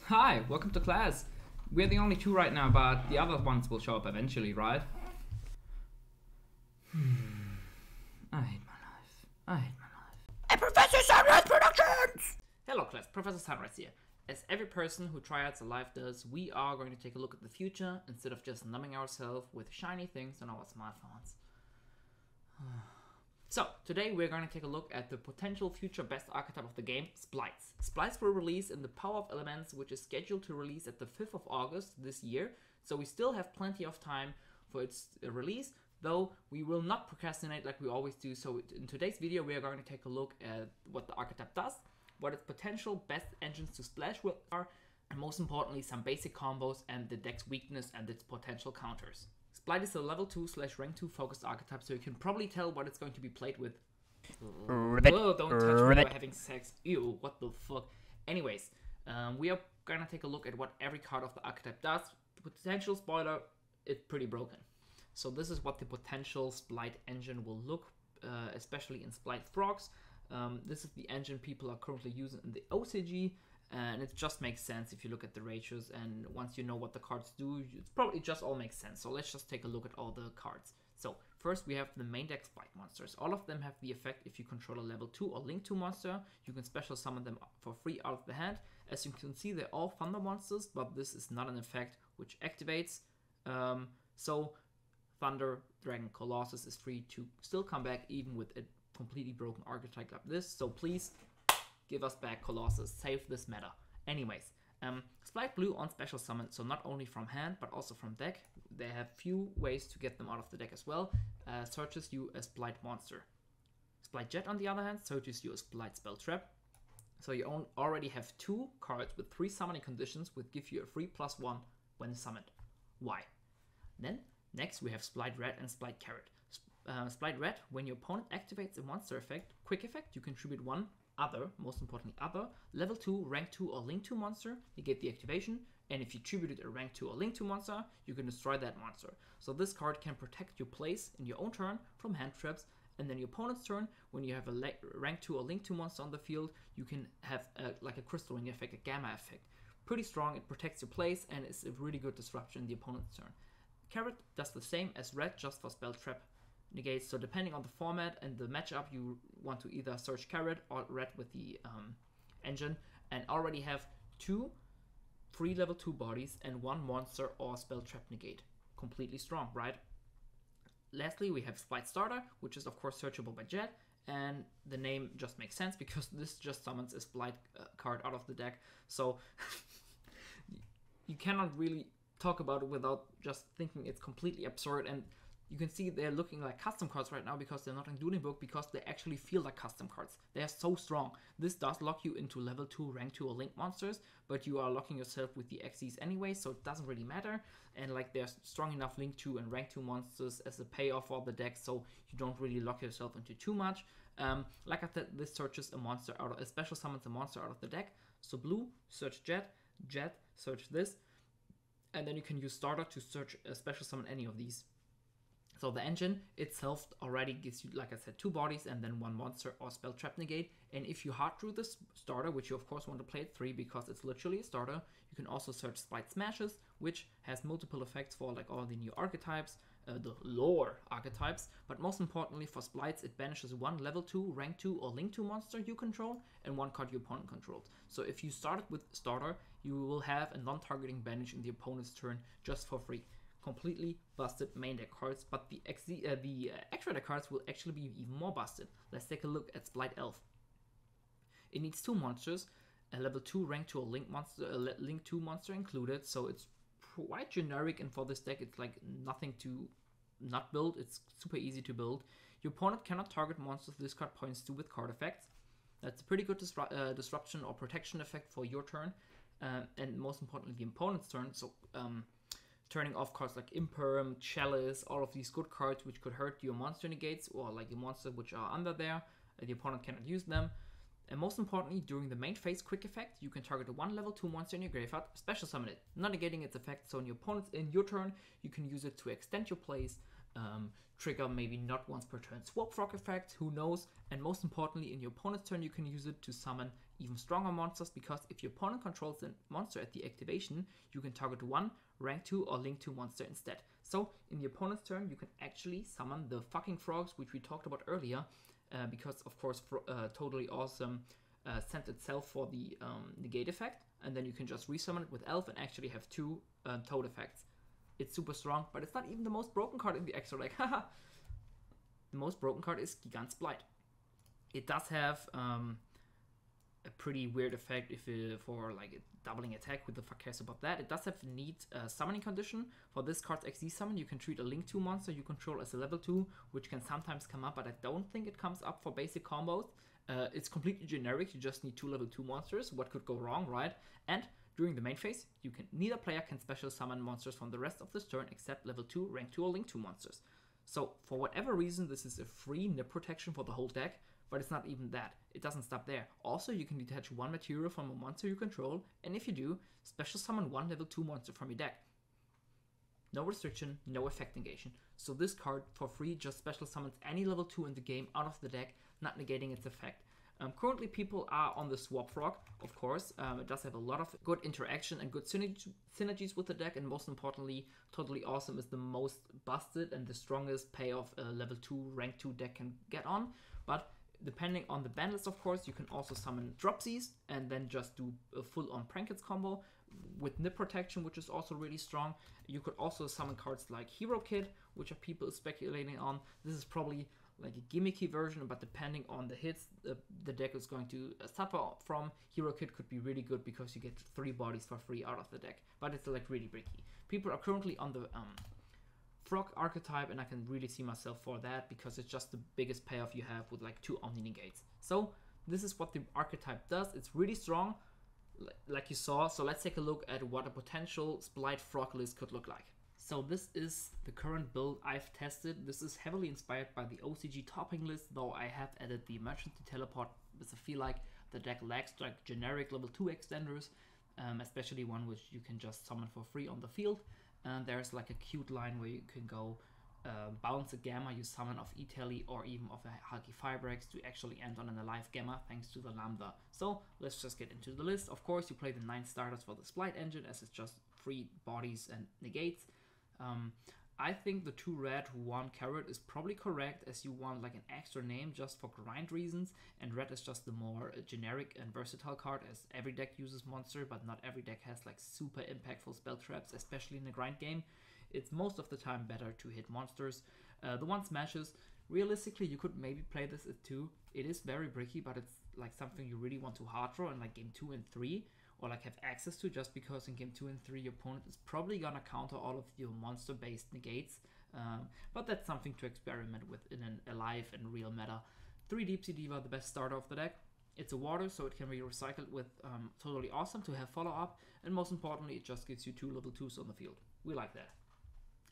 Hi, welcome to class. We're the only two right now, but the other ones will show up eventually, right? I hate my life. I hate my life. And Professor Sunreis Productions! Hello class, Professor Sunreis here. As every person who tryouts a life does, we are going to take a look at the future instead of just numbing ourselves with shiny things on our smartphones. So, today we're going to take a look at the potential future best archetype of the game, Splites. Splites will release in the Power of Elements, which is scheduled to release at the 5th of August this year, so we still have plenty of time for its release, though we will not procrastinate like we always do. So in today's video we are going to take a look at what the archetype does, what its potential best engines to splash with are, and most importantly some basic combos and the deck's weakness and its potential counters. Splite is a level 2/rank 2 focused archetype, so you can probably tell what it's going to be played with. Ribbit. Oh, don't touch me, we're having sex. Ew, what the fuck. Anyways, we are gonna take a look at what every card of the archetype does. The potential spoiler, it's pretty broken. So this is what the potential Splite engine will look, especially in Splite Frogs. This is the engine people are currently using in the OCG, and it just makes sense if you look at the ratios, and once you know what the cards do, it probably just all makes sense. So let's just take a look at all the cards. So first we have the main deck Splite monsters. All of them have the effect if you control a level 2 or link 2 monster, you can special summon them for free out of the hand. As you can see, they're all thunder monsters, but this is not an effect which activates. So Thunder, Dragon, Colossus is free to still come back even with a completely broken archetype like this. So please give us back Colossus, save this meta. Anyways, Splite Blue on special summon, so not only from hand but also from deck. They have few ways to get them out of the deck as well. Searches you a Splite monster. Splite Jet on the other hand searches you a Splite Spell Trap. So you already have 2 cards with 3 summoning conditions which give you a free +1 when summoned. Why? Then next we have Splite Red and Splite Carrot. Splite Red, when your opponent activates a monster effect, quick effect, you contribute 1 other, most importantly other, level 2, rank 2 or link 2 monster, you get the activation, and if you tributed a rank 2 or link 2 monster, you can destroy that monster. So this card can protect your place in your own turn from hand traps, and then your opponent's turn, when you have a rank 2 or link 2 monster on the field, you can have like a crystal ring effect, a gamma effect. Pretty strong, it protects your place and is a really good disruption in the opponent's turn. Carrot does the same as Red, just for spell trap negates, so depending on the format and the matchup, you want to either search Carrot or Red with the engine, and already have 2 free level 2 bodies and 1 monster or spell trap negate. Completely strong, right? Lastly, we have Splite Starter, which is of course searchable by Jet, and the name just makes sense because this just summons a Splite card out of the deck, so you cannot really talk about it without just thinking it's completely absurd. And you can see they're looking like custom cards right now because they're not in Duel book, because they actually feel like custom cards. They are so strong. This does lock you into level 2, rank 2 or link monsters, but you are locking yourself with the XCs anyway, so it doesn't really matter. And like they're strong enough link 2 and rank 2 monsters as a payoff for the deck, so you don't really lock yourself into too much. Like I said, this searches a monster out of, a special summons a monster out of the deck. So blue, search Jet, Jet, search this, and then you can use Starter to search a special summon any of these. So the engine itself already gives you, like I said, 2 bodies and then 1 monster or spell trap negate. And if you hard drew this starter, which you of course want to play at 3 because it's literally a starter, you can also search Splite Smashes, which has multiple effects for like all the new archetypes, the lore archetypes, but most importantly for Splites, it banishes 1 level 2, rank 2 or link 2 monster you control and 1 card your opponent controls. So if you started with starter, you will have a non-targeting banish in the opponent's turn just for free. Completely busted main deck cards, but the extra deck cards will actually be even more busted. Let's take a look at Splite Elf. It needs 2 monsters, a level 2, rank 2 or link monster, link 2 monster included, so it's quite generic, and for this deck it's like nothing to not build. It's super easy to build. Your opponent cannot target monsters this card points to with card effects. That's a pretty good disruption or protection effect for your turn, and most importantly the opponent's turn. So turning off cards like Imperm, Chalice, all of these good cards which could hurt your monster negates or like your monster which are under there, the opponent cannot use them. And most importantly, during the main phase quick effect, you can target a 1 level 2 monster in your graveyard, special summon it, not negating its effect, so in your opponent's in your turn, you can use it to extend your plays, trigger maybe not once per turn swap frog effects, who knows. And most importantly, in your opponent's turn you can use it to summon even stronger monsters, because if your opponent controls the monster at the activation, you can target one rank 2 or link 2 monster instead. So in the opponent's turn you can actually summon the fucking frogs, which we talked about earlier, because of course Totally Awesome sent itself for the negate effect, and then you can just resummon it with elf and actually have 2 toad effects. It's super strong, but it's not even the most broken card in the extra deck. Haha. The most broken card is Gigant Splight. It does have a pretty weird effect for like a doubling attack. Who the fuck cares about that? It does have a neat summoning condition. For this card's XD summon, you can treat a link 2 monster you control as a level 2, which can sometimes come up, but I don't think it comes up for basic combos. It's completely generic. You just need 2 level 2 monsters. What could go wrong, right? And during the main phase, neither player can special summon monsters from the rest of this turn except level 2, rank 2, or link 2 monsters. So for whatever reason, this is a free nip protection for the whole deck, but it's not even that. It doesn't stop there. Also, you can detach 1 material from a monster you control, and if you do, special summon 1 level 2 monster from your deck. No restriction, no effect negation. So this card, for free, just special summons any level 2 in the game out of the deck, not negating its effect. Currently, people are on the Swap Frog, of course. It does have a lot of good interaction and good synergies with the deck, and most importantly, Totally Awesome is the most busted and the strongest payoff level 2, rank 2 deck can get on. But depending on the ban list, of course, you can also summon Dropsies and then just do a full-on Prankets combo with Nip Protection, which is also really strong. You could also summon cards like Hero Kid, which are people speculating on. This is probably like a gimmicky version, but depending on the hits the deck is going to suffer from, Hero Kid could be really good because you get 3 bodies for free out of the deck, but it's like really bricky. People are currently on the Frog archetype, and I can really see myself for that because it's just the biggest payoff you have with like 2 Omni Negates. So this is what the archetype does. It's really strong, like you saw. So let's take a look at what a potential Splite Frog list could look like. So this is the current build I've tested. This is heavily inspired by the OCG topping list, though I have added the emergency teleport because I feel like the deck lacks like generic level 2 extenders, especially one which you can just summon for free on the field. And there's like a cute line where you can go bounce a Gamma you summon of Italy or even of a Hulky Firebrax to actually end on an alive Gamma thanks to the Lambda. So let's just get into the list. Of course, you play the 9 starters for the Splite engine, as it's just 3 bodies and negates. I think the 2 red, 1 carrot is probably correct, as you want like an extra name just for grind reasons, and red is just the more generic and versatile card, as every deck uses monster, but not every deck has like super impactful spell traps, especially in a grind game. It's most of the time better to hit monsters. The 1 smashes, realistically you could maybe play this at 2. It is very bricky, but it's like something you really want to hard draw in like game 2 and 3. Or like have access to, just because in game 2 and 3 your opponent is probably gonna counter all of your monster based negates, but that's something to experiment with in an alive and real meta. 3 Deep Sea Diva, the best starter of the deck. It's a water, so it can be recycled with Totally Awesome to have follow up, and most importantly it just gives you 2 level 2s on the field. We like that.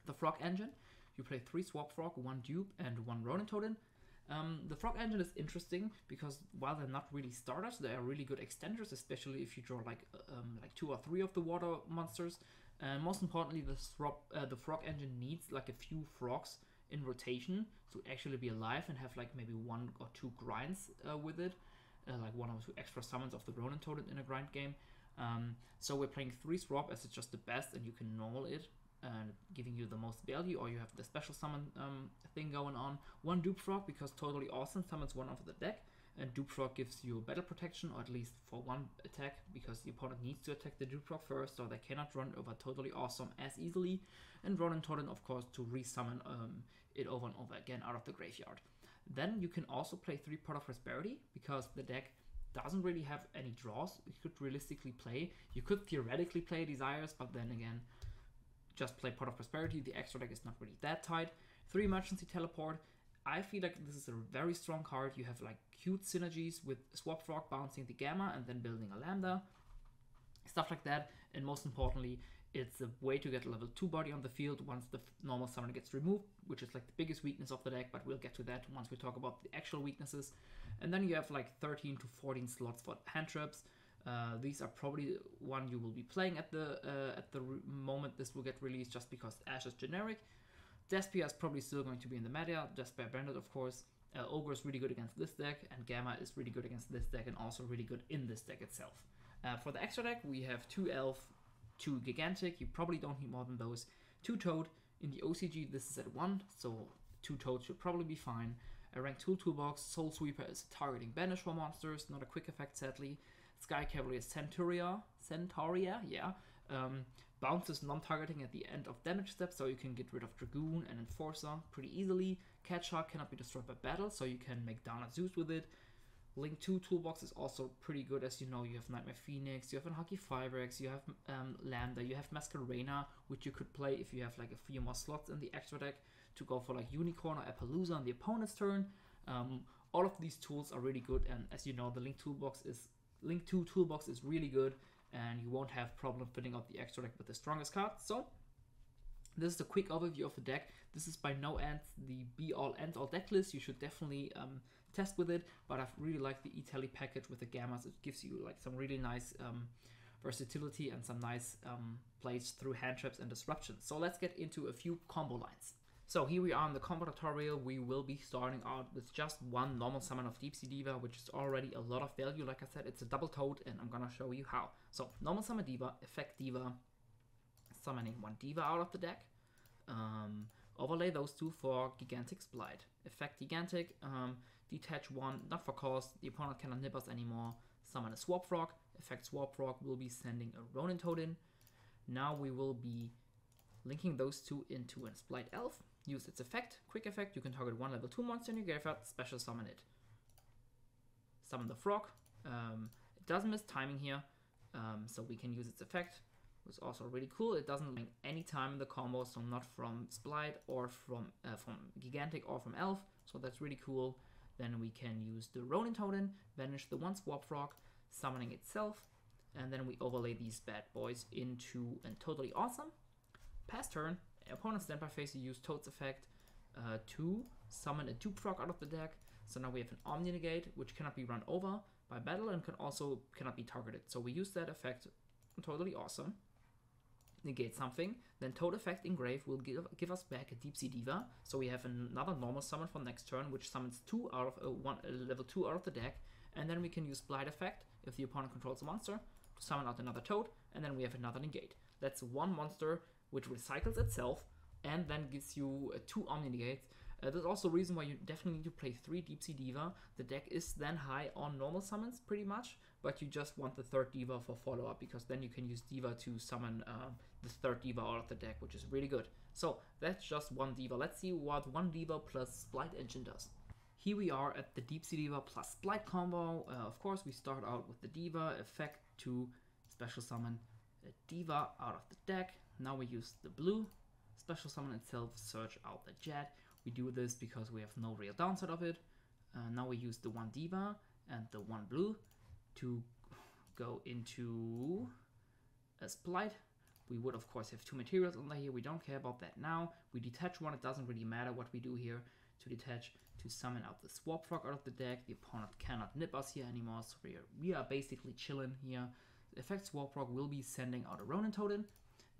The Frog engine, you play 3 Swap Frog, 1 Dupe and 1 Ronin Totem. The Frog engine is interesting because while they're not really starters, they are really good extenders, especially if you draw like 2 or 3 of the water monsters. And most importantly, the Frog engine needs like a few frogs in rotation to actually be alive and have like maybe 1 or 2 grinds with it, like 1 or 2 extra summons of the Ronin Totem in a grind game. So we're playing 3 Swap as it's just the best, and you can normal it, giving you the most value, or you have the special summon thing going on. 1 Dupe Frog because Totally Awesome summons 1 off the deck, and Dupe Frog gives you battle protection, or at least for 1 attack, because the opponent needs to attack the Dupe Frog first, so they cannot run over Totally Awesome as easily. And Ronin Totem, of course, to resummon it over and over again out of the graveyard. Then you can also play 3 Pot of Prosperity, because the deck doesn't really have any draws you could realistically play. You could theoretically play Desires, but then again, just play Pot of Prosperity. The extra deck is not really that tight. 3 Emergency Teleport. I feel like this is a very strong card. You have like cute synergies with Swap Frog bouncing the Gamma and then building a Lambda. Stuff like that. And most importantly, it's a way to get a level 2 body on the field once the normal summon gets removed, which is like the biggest weakness of the deck, but we'll get to that once we talk about the actual weaknesses. And then you have like 13 to 14 slots for hand traps. These are probably one you will be playing at the moment this will get released, just because Ash is generic. Despia is probably still going to be in the meta, Despia Bandit of course. Ogre is really good against this deck, and Gamma is really good against this deck, and also really good in this deck itself. For the extra deck, we have 2 Elf, 2 Gigantic, you probably don't need more than those, 2 Toad. In the OCG, this is at 1, so 2 Toads should probably be fine. A Rank Tool Toolbox, Soul Sweeper is targeting banish for monsters, not a quick effect sadly. Sky Cavalier Centauria, yeah. Bounces non-targeting at the end of damage step, so you can get rid of Dragoon and Enforcer pretty easily. Cat Shark cannot be destroyed by battle, so you can make down a Zeus with it. Link 2 Toolbox is also pretty good, as you know. You have Nightmare Phoenix, you have Unhockey Firex, you have Lambda, you have Masquerena, which you could play if you have like a few more slots in the extra deck to go for like Unicorn or Appaloosa on the opponent's turn. All of these tools are really good, and as you know, the Link 2 Toolbox is really good, and you won't have problem filling out the extra deck with the strongest card. So this is a quick overview of the deck. This is by no end the be-all end-all deck list. You should definitely test with it, but I've really liked the E-Tally package with the Gammas. It gives you like some really nice versatility and some nice plays through hand traps and disruptions. So let's get into a few combo lines. So here we are in the combo tutorial. We will be starting out with just one normal summon of Deep Sea Diva, which is already a lot of value. Like I said, it's a double toad, and I'm gonna show you how. So normal summon Diva, effect Diva, summoning 1 Diva out of the deck. Overlay those 2 for Gigantic Splight. Effect Gigantic, detach 1, not for cost, the opponent cannot nip us anymore. Summon a Swap Frog. Effect Swap Frog will be sending a Ronin Toad in. Now we will be linking those 2 into a Splite Elf. Use its effect, quick effect, you can target 1 level 2 monster in your graveyard, special summon it. Summon the frog. It doesn't miss timing here, so we can use its effect. It's also really cool. It doesn't link any time in the combo, so not from Splite or from Gigantic or from Elf, so that's really cool. Then we can use the Ronin Totem, banish the 1 Swap Frog, summoning itself, and then we overlay these bad boys into a totally awesome. Pass turn. Opponent's standby phase, you use Toad's effect to summon a Dupe Frog out of the deck. So now we have an Omni Negate, which cannot be run over by battle and cannot be targeted. So we use that effect, totally awesome. Negate something, then Toad effect Engrave will give us back a Deep Sea Diva. So we have another normal summon for next turn, which summons 2 out of level 2 out of the deck. And then we can use Blight effect if the opponent controls a monster to summon out another Toad, and then we have another Negate. That's 1 monster which recycles itself and then gives you 2 Omni Negates. There's also a reason why you definitely need to play 3 Deep Sea Diva. The deck is then high on normal summons pretty much, but you just want the 3rd Diva for follow-up, because then you can use Diva to summon the 3rd Diva out of the deck, which is really good. So that's just 1 Diva. Let's see what 1 Diva plus Splite engine does. Here we are at the Deep Sea Diva plus Splite combo. Of course, we start out with the Diva effect to special summon a Diva out of the deck. Now we use the blue, special summon itself, search out the Jet. We do this because we have no real downside of it. Now we use the 1 Diva and the 1 blue to go into a Splite. We would of course have 2 materials on here, we don't care about that now. We detach 1, it doesn't really matter what we do here. To detach, to summon out the Swap Frog out of the deck. The opponent cannot nip us here anymore, so we are basically chilling here. The effect Swap Frog will be sending out a Ronin Totem.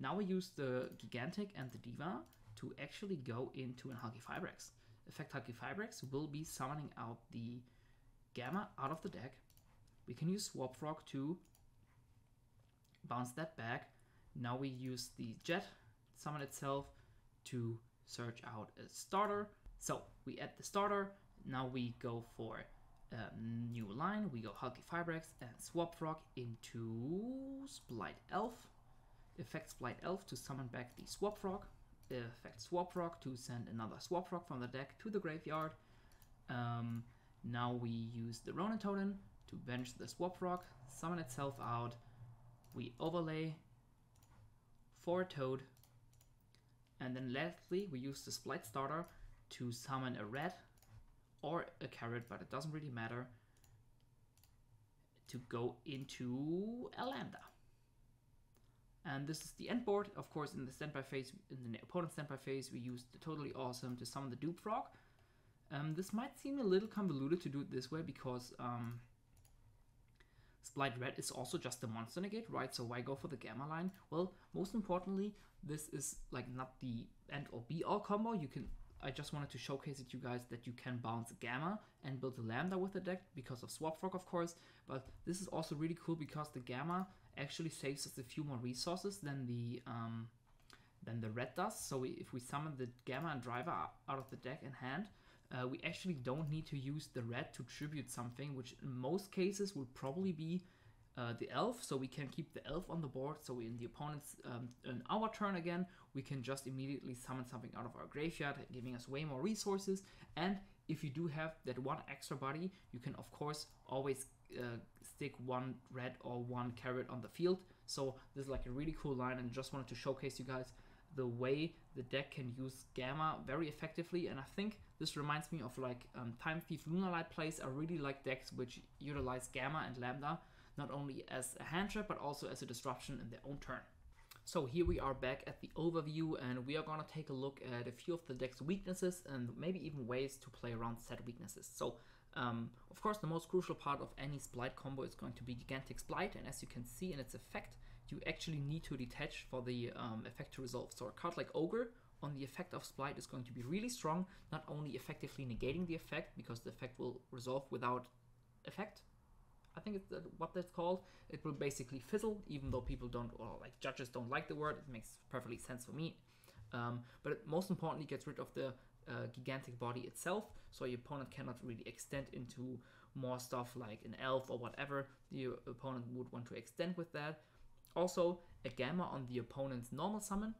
Now we use the Gigantic and the Diva to actually go into an Unhockey Firex. Effect Unhockey Firex will be summoning out the Gamma out of the deck. We can use Swap Frog to bounce that back. Now we use the Jet, summon itself, to search out a starter. So we add the starter. Now we go for a new line. We go Hulky Firex and Swap Frog into Splite Elf. Effect Splite Elf to summon back the Swap Frog. Effect Swap Frog to send another Swap Frog from the deck to the graveyard. Now we use the Ronin Totem to banish the Swap Frog, summon itself out. We overlay for a Toad. And then lastly, we use the Splite starter to summon a red or a carrot, but it doesn't really matter, to go into a Lambda. And this is the end board. Of course, in the standby phase, in the opponent's standby phase, we use the totally awesome to summon the Dupe Frog. This might seem a little convoluted to do it this way because Splight Red is also just a monster negate, right? So why go for the Gamma line? Well, most importantly, this is like not the end or be all combo. I just wanted to showcase it to you guys that you can bounce Gamma and build a Lambda with the deck because of Swap Frog, of course. But this is also really cool because the Gamma actually saves us a few more resources than the red does. So if we summon the Gamma and Driver out of the deck in hand, we actually don't need to use the red to tribute something, which in most cases will probably be the elf. So we can keep the elf on the board. So in the opponent's in our turn again, we can just immediately summon something out of our graveyard, giving us way more resources. And if you do have that one extra body, you can of course always stick one red or one carrot on the field. So this is like a really cool line, and just wanted to showcase you guys the way the deck can use Gamma very effectively. And I think this reminds me of like Time Thief Lunalight plays. I really like decks which utilize Gamma and Lambda not only as a hand trap but also as a disruption in their own turn. So here we are back at the overview, and we are gonna take a look at a few of the deck's weaknesses and maybe even ways to play around set weaknesses. So of course the most crucial part of any Splite combo is going to be Gigantic Splite, and as you can see in its effect, you actually need to detach for the effect to resolve. So a card like Ogre on the effect of Splite is going to be really strong, not only effectively negating the effect, because the effect will resolve without effect. I think it's what that's called. It will basically fizzle, even though people don't, or like judges don't like the word. It makes perfectly sense for me. But it most importantly gets rid of the gigantic body itself, so your opponent cannot really extend into more stuff like an elf or whatever the opponent would want to extend with that. Also, a Gamma on the opponent's normal summon,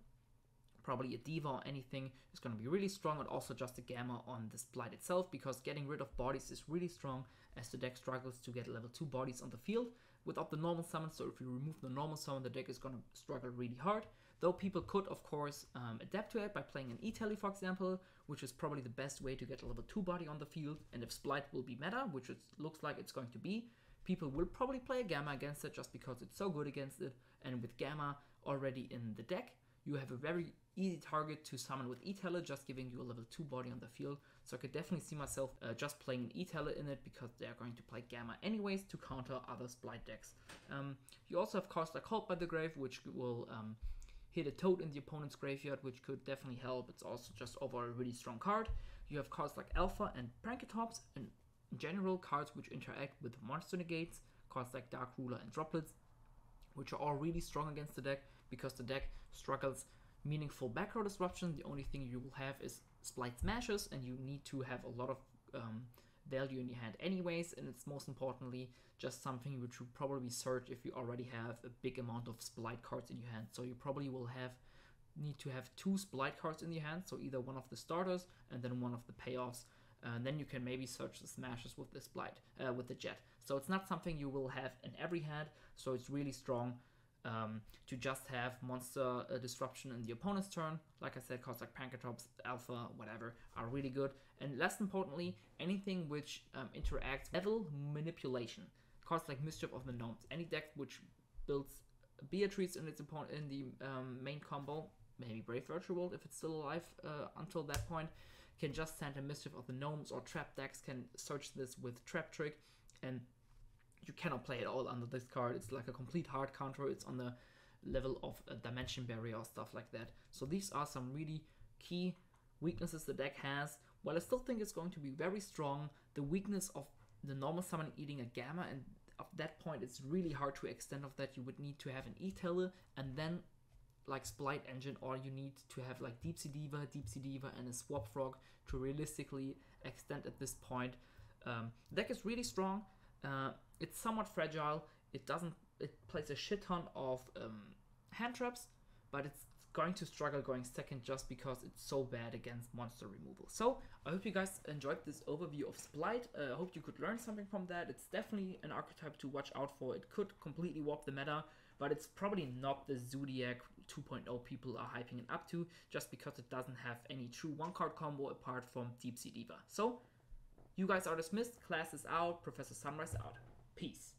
probably a Diva or anything, is going to be really strong, and also just a Gamma on the Splite itself, because getting rid of bodies is really strong as the deck struggles to get level 2 bodies on the field without the normal summon. So if you remove the normal summon, the deck is going to struggle really hard. Though people could, of course, adapt to it by playing an E-Tele, for example, which is probably the best way to get a level 2 body on the field. And if Splite will be meta, which it looks like it's going to be, people will probably play a Gamma against it just because it's so good against it. And with Gamma already in the deck, you have a very easy target to summon with E-Tele, just giving you a level 2 body on the field. So I could definitely see myself just playing an E-Tele in it, because they are going to play Gamma anyways to counter other Splite decks. You also have cards like Cult by the Grave, which will hit a toad in the opponent's graveyard, which could definitely help. It's also just overall a really strong card. You have cards like Alpha and Pranketops, and in general cards which interact with monster negates, cards like Dark Ruler and Droplets, which are all really strong against the deck, because the deck struggles meaningful back row disruption. The only thing you will have is Splite Smashes, and you need to have a lot of value in your hand anyways, and it's most importantly just something which you probably search if you already have a big amount of Splite cards in your hand. So you probably will need to have 2 Splite cards in your hand, so either one of the starters and then one of the payoffs, and then you can maybe search the Smashes with the Splite, with the Jet. So it's not something you will have in every hand, so it's really strong to just have monster disruption in the opponent's turn. Like I said, cards like Pranketops, Alpha, whatever, are really good. And less importantly, anything which interacts level manipulation. Cards like Mischief of the Gnomes. Any deck which builds Beatrice in its opponent in the main combo, maybe Brave Virtual if it's still alive until that point, can just send a Mischief of the Gnomes, or Trap decks can search this with Trap Trick, and you cannot play it all under this card. It's like a complete hard counter. It's on the level of a Dimension Barrier or stuff like that. So these are some really key weaknesses the deck has. While I still think it's going to be very strong, the weakness of the normal summon eating a Gamma, and at that point it's really hard to extend of that. You would need to have an E-Tele and then like Splite Engine, or you need to have like Deep Sea Diva, and a Swap Frog to realistically extend at this point. The deck is really strong. It's somewhat fragile. It plays a shit ton of hand traps, but it's going to struggle going second just because it's so bad against monster removal. So I hope you guys enjoyed this overview of Splite. I hope you could learn something from that. It's definitely an archetype to watch out for. It could completely warp the meta, but it's probably not the Zodiac 2.0 people are hyping it up to, just because it doesn't have any true one-card combo apart from Deep Sea Diva. So you guys are dismissed. Class is out. Professor Sunreis out. Peace.